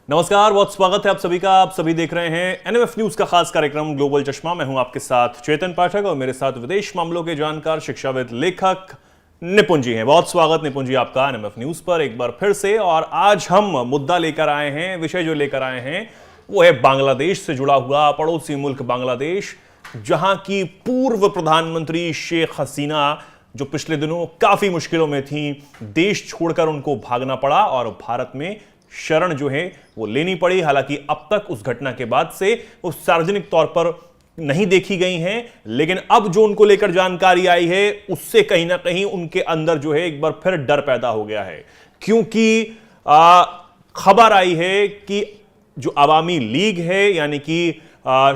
नमस्कार, बहुत स्वागत है आप सभी का। आप सभी देख रहे हैं एनएमएफ न्यूज का खास कार्यक्रम ग्लोबल चश्मा। मैं हूं आपके साथ चेतन पाठक और मेरे साथ विदेश मामलों के जानकार, शिक्षाविद, लेखक निपुण जी हैं। बहुत स्वागत निपुण जी आपका एनएमएफ न्यूज पर एक बार फिर से। और आज हम मुद्दा लेकर आए हैं, विषय जो लेकर आए हैं वो है बांग्लादेश से जुड़ा हुआ पड़ोसी मुल्क बांग्लादेश, जहां की पूर्व प्रधानमंत्री शेख हसीना जो पिछले दिनों काफी मुश्किलों में थी, देश छोड़कर उनको भागना पड़ा और भारत में शरण जो है वो लेनी पड़ी। हालांकि अब तक उस घटना के बाद से वो सार्वजनिक तौर पर नहीं देखी गई हैं, लेकिन अब जो उनको लेकर जानकारी आई है उससे कहीं ना कहीं उनके अंदर जो है एक बार फिर डर पैदा हो गया है। क्योंकि खबर आई है कि जो अवामी लीग है, यानी कि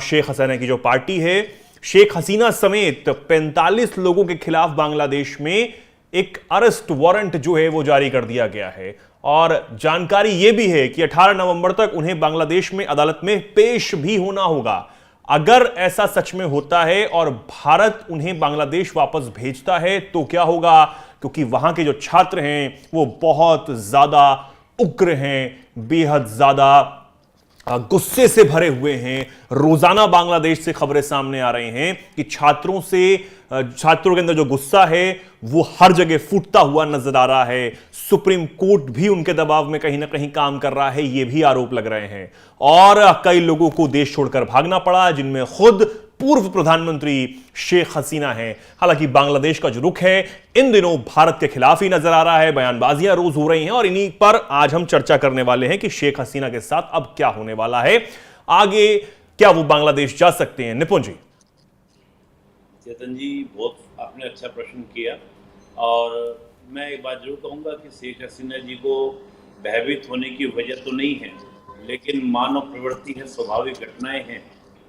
शेख हसीना की जो पार्टी है, शेख हसीना समेत 45 लोगों के खिलाफ बांग्लादेश में एक अरेस्ट वारंट जो है वो जारी कर दिया गया है। और जानकारी यह भी है कि 18 नवंबर तक उन्हें बांग्लादेश में अदालत में पेश भी होना होगा। अगर ऐसा सच में होता है और भारत उन्हें बांग्लादेश वापस भेजता है तो क्या होगा, क्योंकि वहां के जो छात्र हैं वो बहुत ज्यादा उग्र हैं, बेहद ज्यादा गुस्से से भरे हुए हैं। रोजाना बांग्लादेश से खबरें सामने आ रही हैं कि छात्रों के अंदर जो गुस्सा है वो हर जगह फूटता हुआ नजर आ रहा है। सुप्रीम कोर्ट भी उनके दबाव में कहीं ना कहीं काम कर रहा है, ये भी आरोप लग रहे हैं। और कई लोगों को देश छोड़कर भागना पड़ा, जिनमें खुद पूर्व प्रधानमंत्री शेख हसीना है। हालांकि बांग्लादेश का जो रुख है इन दिनों भारत के खिलाफ ही नजर आ रहा है, बयानबाजियां रोज हो रही हैं और इन्हीं पर आज हम चर्चा करने वाले हैं कि शेख हसीना के साथ अब क्या होने वाला है, आगे क्या वो बांग्लादेश जा सकते हैं। निपुण जी। चेतन जी, बहुत आपने अच्छा प्रश्न किया। और मैं एक बात जरूर कहूँगा कि शेख हसीना जी को भयभीत होने की वजह तो नहीं है, लेकिन मानव प्रवृत्ति है, स्वाभाविक घटनाएं हैं,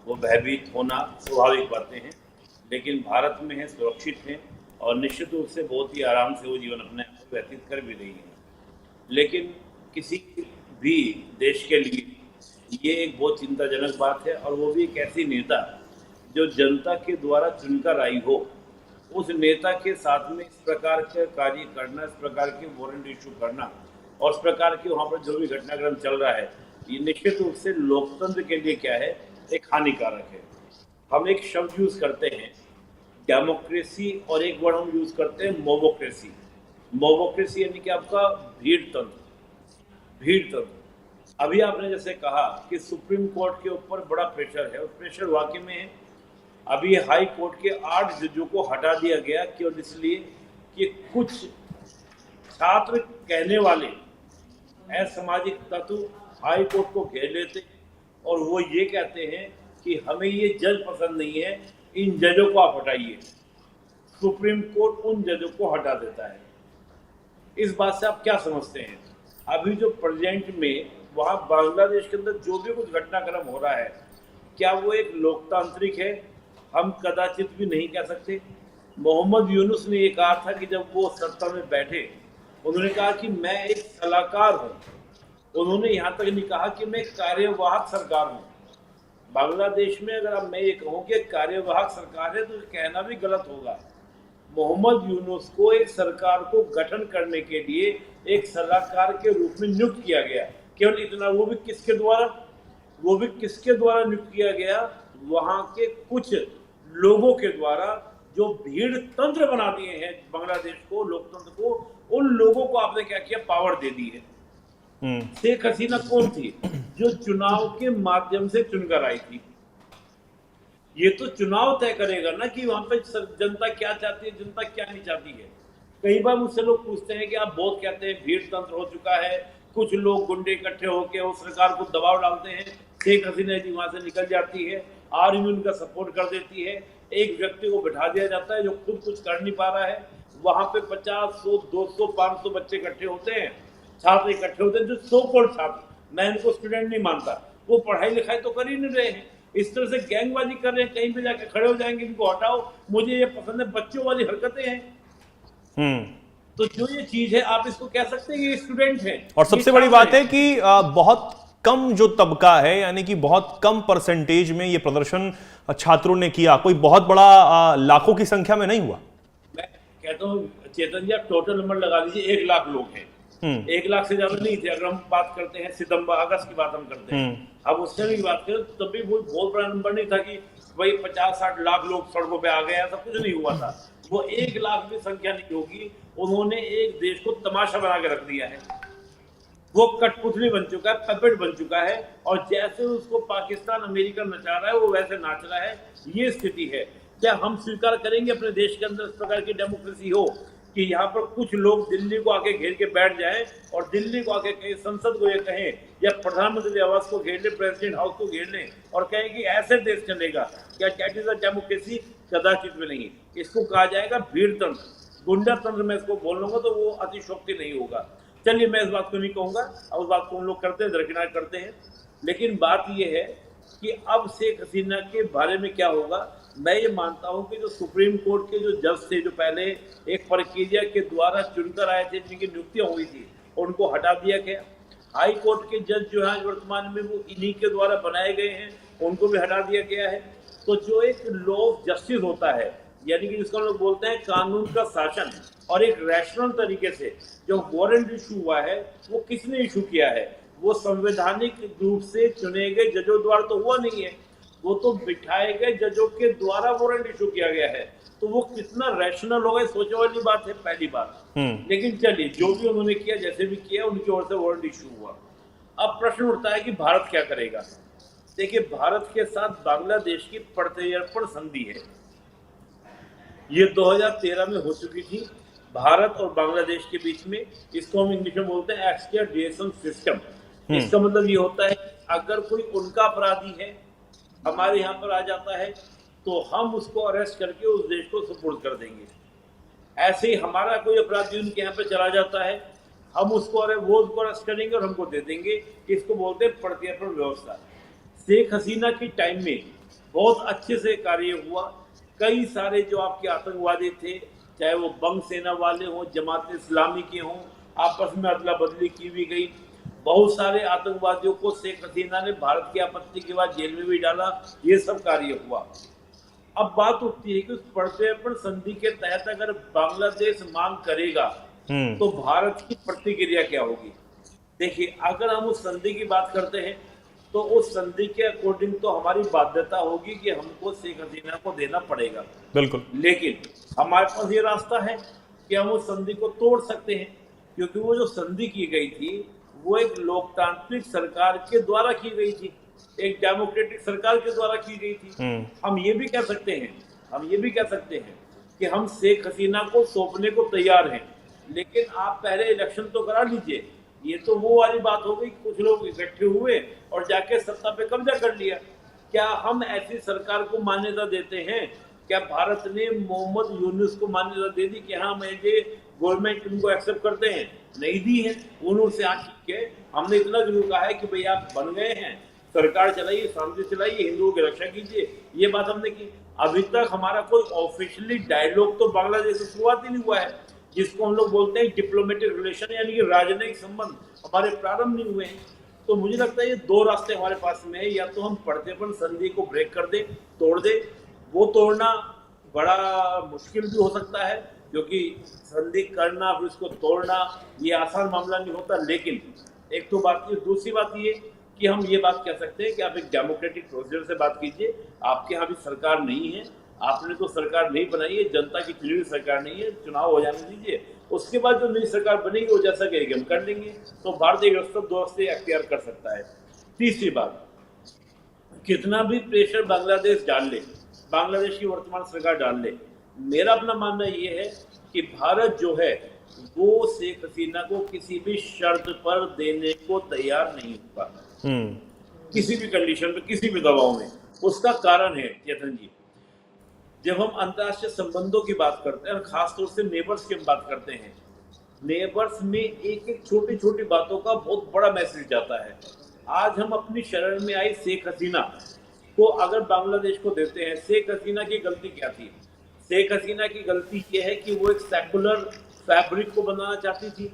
वो भयभीत होना स्वाभाविक बातें हैं। लेकिन भारत में है, सुरक्षित हैं और निश्चित रूप से बहुत ही आराम से वो जीवन अपने आप को व्यतीत कर भी रही हैं। लेकिन किसी भी देश के लिए ये एक बहुत चिंताजनक बात है, और वो भी एक ऐसी नेता जो जनता के द्वारा चुनकर आई हो, उस नेता के साथ में इस प्रकार के कार्य करना, इस प्रकार के वारंट इशू करना और इस प्रकार के वहाँ पर जो भी घटनाक्रम चल रहा है, ये निश्चित रूप से लोकतंत्र के लिए क्या है, एक हानिकारक है। हम एक शब्द यूज करते हैं डेमोक्रेसी, और एक वर्ड हम यूज करते हैं मोबोक्रेसी। मोबोक्रेसी यानी कि आपका भीड़ तंत्र। अभी आपने जैसे कहा कि सुप्रीम कोर्ट के ऊपर बड़ा प्रेशर है, और प्रेशर वाकई में है। अभी हाई कोर्ट के 8 जजों को हटा दिया गया, केवल इसलिए कि कुछ छात्र कहने वाले असामाजिक तत्व हाई कोर्ट को घेर लेते और वो ये कहते हैं कि हमें ये जज पसंद नहीं है, इन जजों को आप हटाइए। सुप्रीम कोर्ट उन जजों को हटा देता है। इस बात से आप क्या समझते हैं? अभी जो प्रेजेंट में वहाँ बांग्लादेश के अंदर जो भी कुछ घटनाक्रम हो रहा है, क्या वो एक लोकतांत्रिक है? हम कदाचित भी नहीं कह सकते। मोहम्मद यूनुस ने ये कहा था कि जब वो सत्ता में बैठे, उन्होंने कहा कि मैं एक सलाहकार हूँ। उन्होंने यहाँ तक नहीं कहा कि मैं कार्यवाहक सरकार हूँ। बांग्लादेश में अगर मैं ये कहूँ कि कार्यवाहक सरकार है तो कहना भी गलत होगा। मोहम्मद यूनुस को एक सरकार को गठन करने के लिए एक सलाहकार के रूप में नियुक्त किया गया। केवल इतना, वो भी किसके द्वारा नियुक्त किया गया? वहाँ के कुछ लोगों के द्वारा, जो भीड़ तंत्र बना दिए हैं बांग्लादेश को, लोकतंत्र को, उन लोगों को आपने क्या किया? पावर दे दी है। शेख हसीना कौन थी? जो चुनाव के माध्यम से चुनकर आई थी। ये तो चुनाव तय करेगा ना कि वहां पे जनता क्या चाहती है, जनता क्या नहीं चाहती है। कई बार मुझसे लोग पूछते हैं कि आप बहुत कहते हैं भीड़ तंत्र हो चुका है, कुछ लोग गुंडे इकट्ठे होकर उस सरकार को दबाव डालते हैं, शेख हसीना जी वहां से निकल जाती है, आर्मी उनका सपोर्ट कर देती है, एक व्यक्ति को बैठा दिया जाता है जो खुद कुछ कर नहीं पा रहा है। वहां पे 50, 100, 200, 500 बच्चे इकट्ठे होते हैं, छात्र इकट्ठे होते हैं, जो सो कॉल्ड छात्र, मैं इनको स्टूडेंट नहीं मानता, वो पढ़ाई लिखाई तो कर ही नहीं रहे हैं, इस तरह से गैंगबाजी कर रहे हैं, कहीं पे जाके खड़े हो जाएंगे, इनको हटाओ, मुझे ये पसंद है, बच्चों वाली हरकतें हैं। तो जो ये चीज है, आप इसको कह सकते हैं कि स्टूडेंट है। और सबसे बड़ी बात है कि बहुत कम जो तबका है, यानी कि बहुत कम परसेंटेज में ये प्रदर्शन छात्रों ने किया, कोई बहुत बड़ा लाखों की संख्या में नहीं हुआ। मैं कहता हूँ चेतन जी, आप टोटल नंबर लगा लीजिए, 1 लाख लोग हैं। 1 लाख से ज्यादा नहीं थे। अगर हम बात करते हैं सितंबर अगस्त की बात हम करते हैं, अब उससे भी बात करें तब भी वो बहुत बड़ा नंबर नहीं था कि भाई 50-60 लाख लोग सड़कों पे आ गए, ऐसा कुछ नहीं हुआ था। वो 1 लाख भी संख्या नहीं होगी। उन्होंने एक देश को तमाशा बना के रख दिया है। वो कठपुतली बन चुका है, पपेट बन चुका है, और जैसे उसको पाकिस्तान अमेरिका नचा रहा है वो वैसे नाच रहा है। ये स्थिति है। क्या हम स्वीकार करेंगे अपने देश के अंदर इस प्रकार की डेमोक्रेसी हो कि यहाँ पर कुछ लोग दिल्ली को आके घेर के बैठ जाएं और दिल्ली को आके कहें, संसद को ये कहें या प्रधानमंत्री आवास को घेर ले, प्रेसिडेंट हाउस को घेर लें और कहें कि ऐसे देश चलेगा? क्या दैट इज अ डेमोक्रेसी? कदाचित भी नहीं। इसको कहा जाएगा भीड़ तंत्र, गुंडा तंत्र। मैं इसको बोल लूंगा तो वो अतिशोक्ति नहीं होगा। चलिए, मैं इस बात को नहीं कहूंगा, अब उस बात को हम लोग करते हैं, दरकिनार करते हैं। लेकिन बात यह है कि अब शेख हसीना के बारे में क्या होगा। मैं ये मानता हूं कि जो सुप्रीम कोर्ट के जो जज थे, जो पहले एक प्रक्रिया के द्वारा चुनकर आए थे, जिनकी नियुक्तियां हुई थी, उनको हटा दिया गया। हाई कोर्ट के जज जो है वर्तमान में वो इन्हीं के द्वारा बनाए गए हैं, उनको भी हटा दिया गया है। तो जो एक लॉ ऑफ जस्टिस होता है, यानी कि जिसको हम लोग बोलते हैं कानून का शासन, और एक रैशनल तरीके से जो वारंट इशू हुआ है, वो किसने इशू किया है? वो संवैधानिक रूप से चुने गए जजों द्वारा तो हुआ नहीं है, वो तो बिठाए गए जजों के द्वारा वारंट इशू किया गया है। तो वो कितना रैशनल होगा, सोचने वाली बात है, पहली बात। लेकिन चलिए, जो भी उन्होंने किया, जैसे भी किया, उनकी ओर से वारंट इशू हुआ। अब प्रश्न उठता है कि भारत क्या करेगा। देखिए, भारत के साथ बांग्लादेश की प्रत्यर्पण संधि है, ये 2013 में हो चुकी थी, भारत और बांग्लादेश के बीच में। इसको हम इंग्लिश में बोलते हैं एक्सट्राडिशन सिस्टम। इसका मतलब ये होता है कि अगर कोई उनका अपराधी है, हमारे यहाँ पर आ जाता है, तो हम उसको अरेस्ट करके उस देश को सुपुर्द कर देंगे। ऐसे ही हमारा कोई अपराधी उनके यहाँ पे चला जाता है, हम उसको वो उसको अरेस्ट करेंगे और हमको दे देंगे। इसको बोलते हैं प्रत्यर्पण व्यवस्था। शेख हसीना की टाइम में बहुत अच्छे से कार्य हुआ। कई सारे जो आपके आतंकवादी थे, चाहे वो बंग सेना वाले हों, जमात इस्लामी के हों, आपस में अदला बदली की भी गई। बहुत सारे आतंकवादियों को शेख हसीना ने भारत की आपत्ति के बाद जेल में भी डाला। ये सब कार्य हुआ। अब बात उठती है कि उस प्रत्यर्पण संधि के तहत अगर बांग्लादेश मांग करेगा तो भारत की प्रतिक्रिया क्या होगी। देखिए, अगर हम उस संधि की बात करते हैं तो उस संधि के अकॉर्डिंग तो हमारी बाध्यता होगी कि हमको शेख हसीना को देना पड़ेगा, बिल्कुल। लेकिन हमारे पास ये रास्ता है कि हम उस संधि को तोड़ सकते हैं, क्योंकि वो जो संधि की गई थी वो एक लोकतांत्रिक सरकार के द्वारा की गई थी, एक डेमोक्रेटिक सरकार के द्वारा की गई थी। हम ये भी कह सकते हैं कि हम शेख हसीना को सौंपने को तैयार हैं, लेकिन आप पहले इलेक्शन तो करा लीजिए। ये तो वो वाली बात हो गई, कुछ लोग इकट्ठे हुए और जाके सत्ता पे कब्जा कर लिया। क्या हम ऐसी सरकार को मान्यता देते हैं? क्या भारत ने मोहम्मद यूनुस को मान्यता दे दी कि हाँ, मैं ये गवर्नमेंट उनको एक्सेप्ट करते हैं? नहीं दी है। उन्होंने ठीक है, हमने इतना जरूर कहा है कि भाई आप बन गए हैं, सरकार चलाइए, शांति चलाइए, हिंदुओं की रक्षा कीजिए, ये बात हमने की। अभी तक हमारा कोई ऑफिशियली डायलॉग तो बांग्लादेश से शुरुआत ही नहीं हुआ है, जिसको हम लोग बोलते हैं डिप्लोमेटिक रिलेशन, यानी कि राजनयिक संबंध हमारे प्रारंभ नहीं हुए हैं। तो मुझे लगता है ये दो रास्ते हमारे पास में है, या तो हम प्रत्यर्पण संधि को ब्रेक कर दें, तोड़ दें। वो तोड़ना बड़ा मुश्किल भी हो सकता है, क्योंकि संधि करना फिर उसको तोड़ना ये आसान मामला नहीं होता। लेकिन एक तो बात ये, दूसरी बात ये कि हम ये बात कह सकते हैं कि आप एक डेमोक्रेटिक प्रोसीजर से बात कीजिए। आपके यहाँ भी सरकार नहीं है, आपने तो सरकार नहीं बनाई है, जनता की चुनी हुई सरकार नहीं है, चुनाव हो जाने दीजिए, उसके बाद जो नई सरकार बनेगी वो जैसा कहेगी हम कर लेंगे। तो भारत एक रास्ते अख्तियार कर सकता है। तीसरी बात, कितना भी प्रेशर बांग्लादेश डाल ले, बांग्लादेश की वर्तमान सरकार डाल ले, मेरा अपना मानना ये है कि भारत जो है वो शेख हसीना को किसी भी शर्त पर देने को तैयार नहीं होगा, किसी भी कंडीशन में, किसी भी दबाव में। उसका कारण है चेतन जी, जब हम अंतर्राष्ट्रीय संबंधों की बात करते हैं और खासतौर से नेबर्स की बात करते हैं, नेबर्स में एक एक छोटी छोटी बातों का बहुत बड़ा मैसेज जाता है। आज हम अपनी शरण में आई शेख हसीना को अगर बांग्लादेश को देते हैं, शेख हसीना की गलती क्या थी? शेख हसीना की गलती ये है कि वो एक सेकुलर फैब्रिक को बनाना चाहती थी।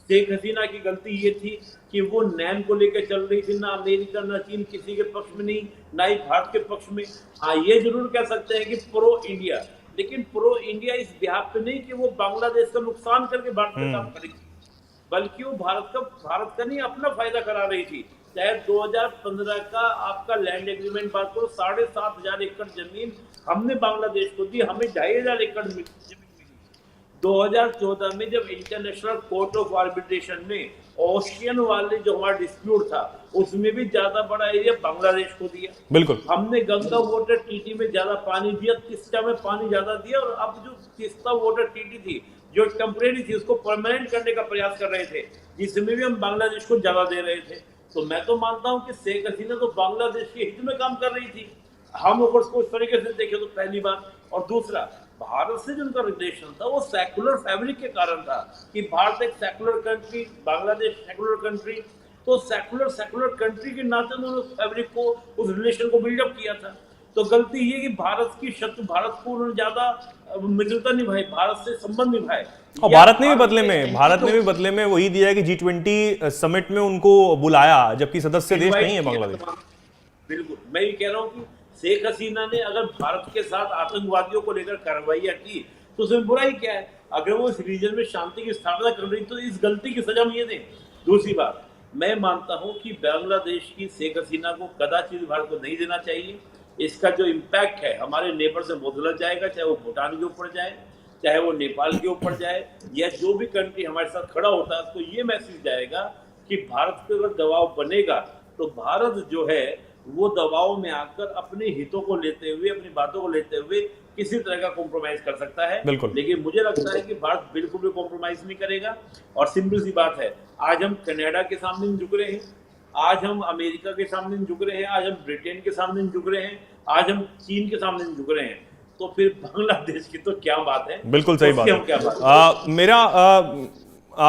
शेख हसीना की गलती ये थी कि वो नैन को लेकर चल रही थी, ना अमेरिका ना चीन किसी के पक्ष में नहीं, ना ही भारत के पक्ष में। हाँ, ये जरूर कह सकते हैं कि प्रो इंडिया, लेकिन प्रो इंडिया इस बिहाफ पे नहीं कि वो बांग्लादेश का नुकसान करके भारत में काम करेगी। बल्कि वो भारत का नहीं अपना फायदा करा रही थी। चाहे 2015 का आपका लैंड एग्रीमेंट बात करो, 7,500 एकड़ जमीन हमने बांग्लादेश को दी, हमें 2,500 एकड़ जमीन मिली। 2014 में जब इंटरनेशनल कोर्ट ऑफ आर्बिट्रेशन में ओशियन वाले जो हमारा डिस्प्यूट था, उसमें भी ज्यादा बड़ा एरिया बांग्लादेश को दिया। बिल्कुल, हमने गंगा वाटर टीटी में ज्यादा पानी दिया, तिस्ता में पानी ज्यादा दिया, और अब जो तिस्ता वाटर टीटी थी जो टेम्परेरी थी उसको परमानेंट करने का प्रयास कर रहे थे, जिसमें भी हम बांग्लादेश को ज्यादा दे रहे थे। तो मैं तो मानता हूं कि शेख हसीना तो बांग्लादेश के हित में काम कर रही थी। हम ऊपर को उस तरीके से देखें तो पहली बात, और दूसरा भारत से जो उनका रिलेशन था वो सेकुलर फैब्रिक के कारण था कि भारत एक secular country, Bangladesh secular country, तो सेकुलर कंट्री के नाते उन्होंने उस फैब्रिक को, उस रिलेशन को बिल्डअप किया था। तो गलती ये कि भारत की शत्रु, भारत को उन्होंने ज्यादा मित्रता निभाई, भारत से संबंध निभाए। और भारत ने भी बदले में वही दिया है कि G20 समिट में उनको बुलाया, जबकि सदस्य देश नहीं है बांग्लादेश। बिल्कुल, मैं ये कह रहा हूँ कि शेख हसीना ने अगर भारत के साथ आतंकवादियों को लेकर कार्रवाइयां की तो उसमें बुराई क्या है? अगर वो इस रीजन में शांति की स्थापना कर रही तो इस गलती की सजा ये दें। दूसरी बात, मैं मानता हूं कि बांग्लादेश की शेख हसीना को कदाचित भारत को नहीं देना चाहिए। इसका जो इम्पैक्ट है हमारे नेबर से बदला जाएगा, चाहे वो भूटान के ऊपर जाए, चाहे वो नेपाल के ऊपर जाए, या जो भी कंट्री हमारे साथ खड़ा होता है उसको ये मैसेज जाएगा कि भारत पे अगर दबाव बनेगा तो भारत जो है वो दबाव में आकर अपने हितों को लेते हुए, अपनी बातों को लेते हुए किसी तरह का कॉम्प्रोमाइज कर सकता है। लेकिन मुझे लगता है कि भारत बिल्कुल भी कॉम्प्रोमाइज नहीं करेगा। और सिंपल सी बात है, आज हम कनाडा के सामने झुक रहे हैं, आज हम अमेरिका के सामने झुक रहे हैं, आज हम ब्रिटेन के सामने झुक रहे हैं, आज हम चीन के सामने झुक रहे हैं, तो फिर बांग्लादेश की तो क्या बात है? बिल्कुल सही बात है। मेरा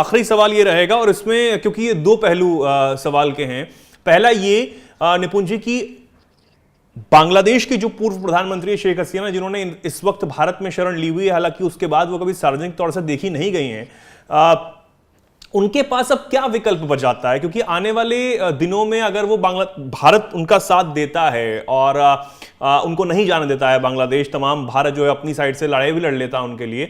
आखिरी सवाल ये रहेगा, और इसमें क्योंकि ये दो पहलू सवाल के हैं। पहला ये निपुण जी की बांग्लादेश की जो पूर्व प्रधानमंत्री शेख हसीना, जिन्होंने इस वक्त भारत में शरण ली हुई है, हालांकि उसके बाद वो कभी सार्वजनिक तौर से देखी नहीं गई हैं, उनके पास अब क्या विकल्प बच जाता है? क्योंकि आने वाले दिनों में अगर वो भारत उनका साथ देता है और उनको नहीं जाने देता है बांग्लादेश, तमाम भारत जो है अपनी साइड से लड़ाई भी लड़ लेता है उनके लिए,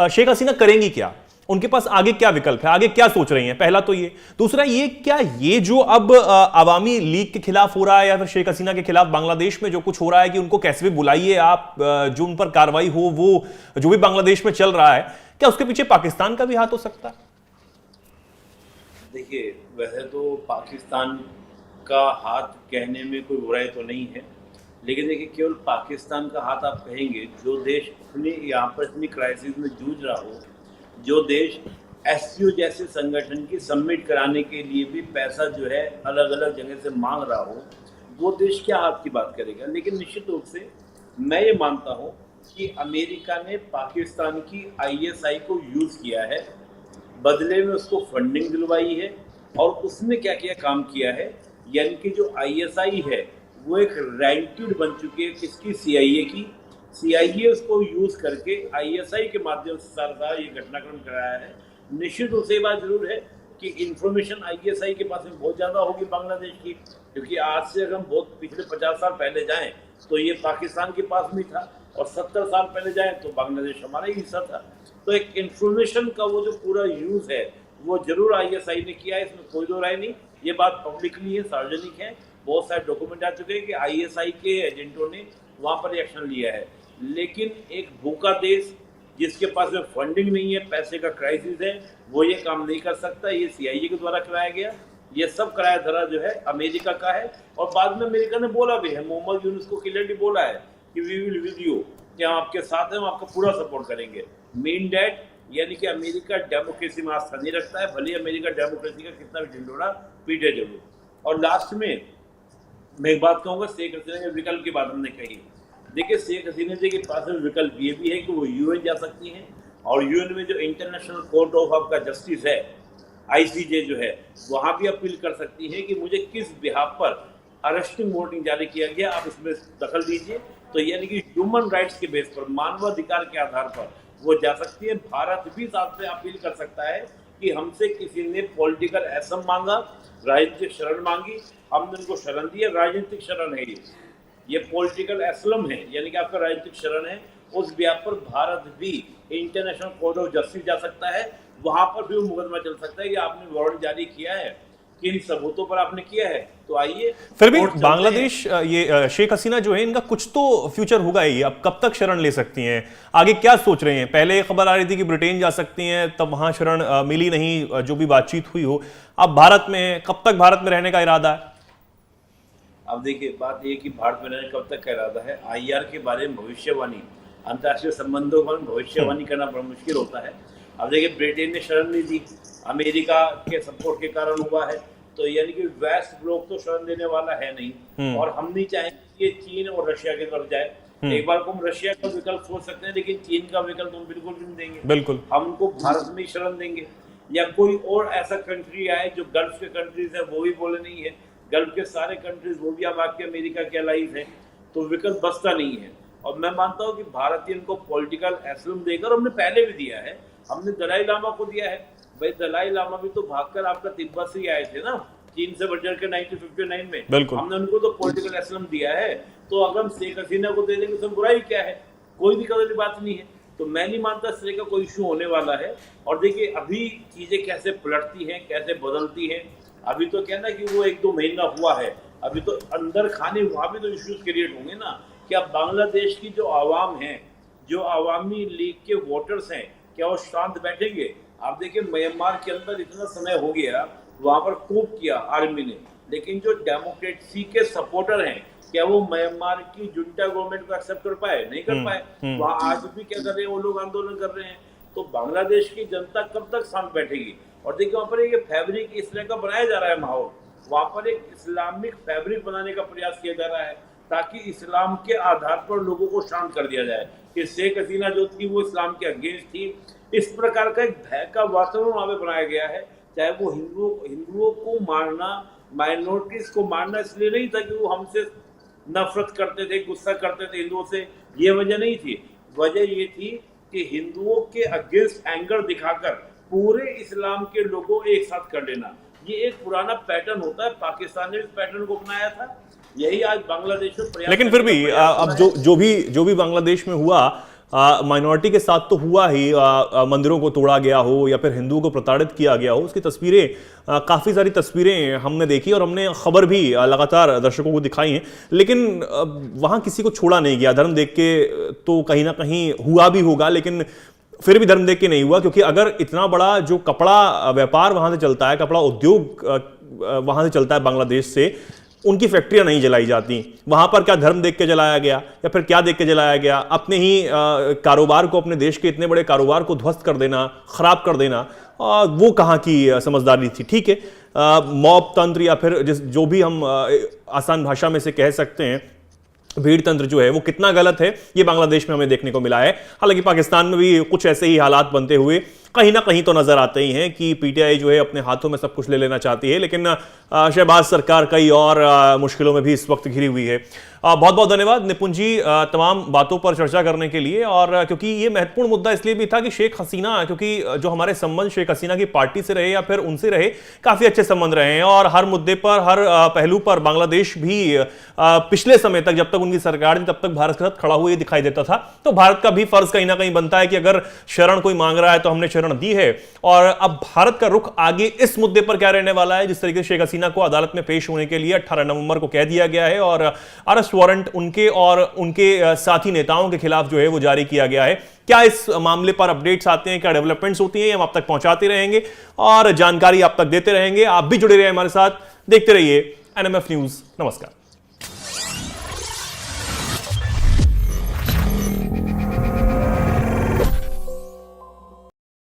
शेख हसीना करेंगी क्या? उनके पास आगे क्या विकल्प है? आगे क्या सोच रही हैं? पहला तो ये। दूसरा ये, क्या ये जो अब अवामी लीग के खिलाफ हो रहा है या फिर शेख हसीना के खिलाफ बांग्लादेश में जो कुछ हो रहा है कि उनको कैसे भी बुलाइए आप, जो उन पर कार्रवाई हो, वो जो भी बांग्लादेश में चल रहा है, क्या उसके पीछे पाकिस्तान का भी हाथ हो सकता है? देखिए, वैसे तो पाकिस्तान का हाथ कहने में कोई बुराई तो नहीं है, लेकिन देखिए केवल पाकिस्तान का हाथ आप कहेंगे, जो देश अपने यहाँ पर इतनी क्राइसिस में जूझ रहा हो, जो देश एससीओ जैसे संगठन की समिट कराने के लिए भी पैसा जो है अलग अलग जगह से मांग रहा हो, वो देश क्या हाथ की बात करेगा? लेकिन निश्चित रूप से मैं ये मानता हूँ कि अमेरिका ने पाकिस्तान की आईएसआई को यूज़ किया है, बदले में उसको फंडिंग दिलवाई है, और उसने क्या क्या काम किया है, यानी कि जो आईएसआई है वो एक रेंटेड बन चुकी है किसकी? सीआईए की। सीआईए उसको यूज करके आईएसआई के माध्यम से सारा ये घटनाक्रम कराया है। निश्चित रूप से बात जरूर है कि इंफॉर्मेशन आईएसआई के पास में बहुत ज़्यादा होगी बांग्लादेश की, क्योंकि आज से अगर हम बहुत पिछले 50 साल पहले जाएं तो ये पाकिस्तान के पास में था, और 70 साल पहले जाएं तो बांग्लादेश हमारा ही हिस्सा था। तो एक इंफॉर्मेशन का वो जो पूरा यूज़ है वो जरूर आईएसआई ने किया है, इसमें कोई दो राय नहीं। ये बात पब्लिकली है, सार्वजनिक है, बहुत सारे डॉक्यूमेंट आ चुके हैं कि आईएसआई के एजेंटों ने वहाँ पर एक्शन लिया है। लेकिन एक भूखा देश जिसके पास में फंडिंग नहीं है, पैसे का क्राइसिस है, वो ये काम नहीं कर सकता। ये सीआईए के द्वारा कराया गया, ये सब कराया धरा जो है अमेरिका का है। और बाद में अमेरिका ने बोला भी है, मोहम्मद यूनुस को क्लियरली बोला है कि वी विल विद यू, कि हम आपके साथ हैं, हम आपका पूरा सपोर्ट करेंगे। मीन डैट, यानी कि अमेरिका डेमोक्रेसी में आस्था नहीं रखता है, भले अमेरिका डेमोक्रेसी का कितना भी ढिंडोरा पीटे जरूर। और लास्ट में मैं एक बात कहूँगा, शेख हसीना के विकल्प की बात हमने कही। देखिए, शेख हसीना जी के पास में विकल्प ये भी है कि वो यूएन जा सकती हैं, और यूएन में जो इंटरनेशनल कोर्ट ऑफ आपका जस्टिस है, आईसीजे जो है, वहाँ भी अपील कर सकती है कि मुझे किस बिहाफ पर अरेस्टिंग वारंट जारी किया गया, आप इसमें दखल दीजिए। तो यानी कि ह्यूमन राइट्स के बेस पर, मानवाधिकार के आधार पर वो जा सकती है। भारत भी साथ में अपील कर सकता है कि हमसे किसी ने पॉलिटिकल एसम मांगा, राजनीतिक शरण मांगी, हमने उनको शरण दी है, राजनीतिक शरण है ये। ये पॉलिटिकल एस्लम है, यानी कि आपका राजनीतिक शरण है। उस ब्याह पर भारत भी इंटरनेशनल कोर्ट ऑफ जस्टिस जा सकता है, वहां पर भी वो मुकदमा चल सकता है कि आपने वारंट जारी किया है, किन सबूतों पर आपने किया है। तो आइए, फिर भी बांग्लादेश, ये शेख हसीना जो है, इनका कुछ तो फ्यूचर होगा ही। अब कब तक शरण ले सकती हैं, आगे क्या सोच रहे हैं? पहले खबर आ रही थी कि ब्रिटेन जा सकती हैं, तब वहां शरण मिली नहीं, जो भी बातचीत हुई हो। अब भारत में, कब तक भारत में रहने का इरादा है? अब देखिए, बात ये कि भारत में रहने कब तक का इरादा है। IR के बारे में भविष्यवाणी, अंतर्राष्ट्रीय संबंधों पर भविष्यवाणी करना बड़ा मुश्किल होता है। अब देखिए, ब्रिटेन ने शरण नहीं दी, अमेरिका के सपोर्ट के कारण हुआ है, तो यानी कि वेस्ट ब्लॉक तो शरण देने वाला है नहीं, और हम नहीं चाहेंगे कि चीन और रशिया की तरफ जाए। एक बार को हम रशिया का विकल्प सोच सकते हैं, लेकिन चीन का विकल्प हम बिल्कुल भी नहीं देंगे। बिल्कुल, हम उनको भारत में ही शरण देंगे, या कोई और ऐसा कंट्री आए जो गल्फ के कंट्रीज है, वो भी बोले नहीं है, गल्फ के सारे कंट्रीज वो भी अब आपके अमेरिका के अलाइज है, तो विकल्प बचता नहीं है। और मैं मानता हूँ कि भारत इनको पॉलिटिकल एस्लम देकर, हमने पहले भी दिया है, हमने दलाई लामा को दिया है। भाई, दलाई लामा भी तो भागकर आपका तिब्बत से ही आए थे ना, चीन से बढ़ के 1959 में। बिल्कुल, हमने उनको तो पॉलिटिकल एस्लम दिया है, तो अगर हम शेख हसीना को दे देंगे तो बुराई क्या है? कोई भी कदर बात नहीं है। तो मैं नहीं मानता इस तरह का कोई इशू होने वाला है। और देखिए, अभी चीजें कैसे पलटती हैं, कैसे बदलती हैं। अभी तो कहना कि वो 1-2 महीना हुआ है, अभी तो अंदर खाने वहां भी तो इश्यूज क्रिएट होंगे ना। क्या बांग्लादेश की जो आवाम है, जो अवामी लीग के वोटर्स हैं, क्या वो शांत बैठेंगे? आप देखिए, म्यांमार के अंदर इतना समय हो गया, वहां पर खूब किया आर्मी ने, लेकिन जो डेमोक्रेसी के सपोर्टर हैं, क्या वो म्यांमार की जुंटा गवर्नमेंट को एक्सेप्ट कर पाए? नहीं कर पाए। वहां आज भी क्या कर रहे हैं वो लोग? आंदोलन कर रहे हैं। तो बांग्लादेश की जनता कब तक शांत बैठेगी? और देखिए, वहां पर एक फैब्रिक इस तरह का बनाया जा रहा है माहौल, वहां पर एक इस्लामिक फैब्रिक बनाने का प्रयास किया जा रहा है, ताकि इस्लाम के आधार पर लोगों को शांत कर दिया जाए कि शेख हसीना जो थी वो इस्लाम के अगेंस्ट थी। इस प्रकार का एक भय का वातावरण वहां पे बनाया गया है। चाहे वो हिंदुओं को मारना, माइनॉरिटीज को मारना इसलिए नहीं था कि वो हमसे नफरत करते थे, गुस्सा करते थे हिंदुओं से, ये वजह नहीं थी। वजह ये थी कि हिंदुओं के अगेंस्ट एंगर दिखाकर पूरे इस्लाम के लोगों एक साथ कर लेना, ये एक पुराना पैटर्न होता है। पाकिस्तान ने इस पैटर्न को अपनाया था, यही आज बांग्लादेश में प्रयास। लेकिन फिर भी अब जो भी बांग्लादेश में हुआ, माइनॉरिटी के साथ तो हुआ ही, मंदिरों को तोड़ा गया हो या फिर हिंदुओं को प्रताड़ित किया गया हो, उसकी तस्वीरें, काफ़ी सारी तस्वीरें हमने देखी और हमने खबर भी लगातार दर्शकों को दिखाई हैं। लेकिन वहाँ किसी को छोड़ा नहीं गया। धर्म देख के तो कहीं ना कहीं हुआ भी होगा, लेकिन फिर भी धर्म देख के नहीं हुआ, क्योंकि अगर इतना बड़ा जो कपड़ा व्यापार वहाँ से चलता है, कपड़ा उद्योग वहाँ से चलता है बांग्लादेश से, उनकी फैक्ट्रियां नहीं जलाई जाती। वहां पर क्या धर्म देख के जलाया गया या फिर क्या देख के जलाया गया? अपने ही कारोबार को, अपने देश के इतने बड़े कारोबार को ध्वस्त कर देना, खराब कर देना, वो कहाँ की समझदारी थी? ठीक है, मॉब तंत्र या फिर जो भी हम आसान भाषा में से कह सकते हैं, भीड़ तंत्र जो है वो कितना गलत है, ये बांग्लादेश में हमें देखने को मिला है। हालांकि पाकिस्तान में भी कुछ ऐसे ही हालात बनते हुए कहीं ना कहीं तो नजर आते ही हैं कि PTI जो है अपने हाथों में सब कुछ ले लेना चाहती है, लेकिन शहबाज सरकार कई और मुश्किलों में भी इस वक्त घिरी हुई है। बहुत बहुत धन्यवाद निपुण जी तमाम बातों पर चर्चा करने के लिए। और क्योंकि ये महत्वपूर्ण मुद्दा इसलिए भी था कि शेख हसीना, क्योंकि जो हमारे संबंध शेख हसीना की पार्टी से रहे या फिर उनसे रहे, काफी अच्छे संबंध रहे हैं, और हर मुद्दे पर, हर पहलू पर बांग्लादेश भी पिछले समय तक, जब तक उनकी सरकार थी, तब तक भारत के साथ खड़ा हुआ दिखाई देता था। तो भारत का भी फर्ज कहीं ना कहीं बनता है कि अगर शरण कोई मांग रहा है तो हमने शरण दी है। और अब भारत का रुख आगे इस मुद्दे पर क्या रहने वाला है? जिस तरीके से शेख हसीना को अदालत में पेश होने के लिए 18 नवंबर को कह दिया गया है और अरेस्ट वारंट उनके और उनके साथी नेताओं के खिलाफ जो है वो जारी किया गया है। क्या इस मामले पर अपडेट्स आते हैं, क्या डेवलपमेंट्स होती हैं, हम आप तक पहुंचाते रहेंगे और जानकारी आप तक देते रहेंगे। आप भी जुड़े रहे हमारे साथ, देखते रहिए NMF न्यूज। नमस्कार।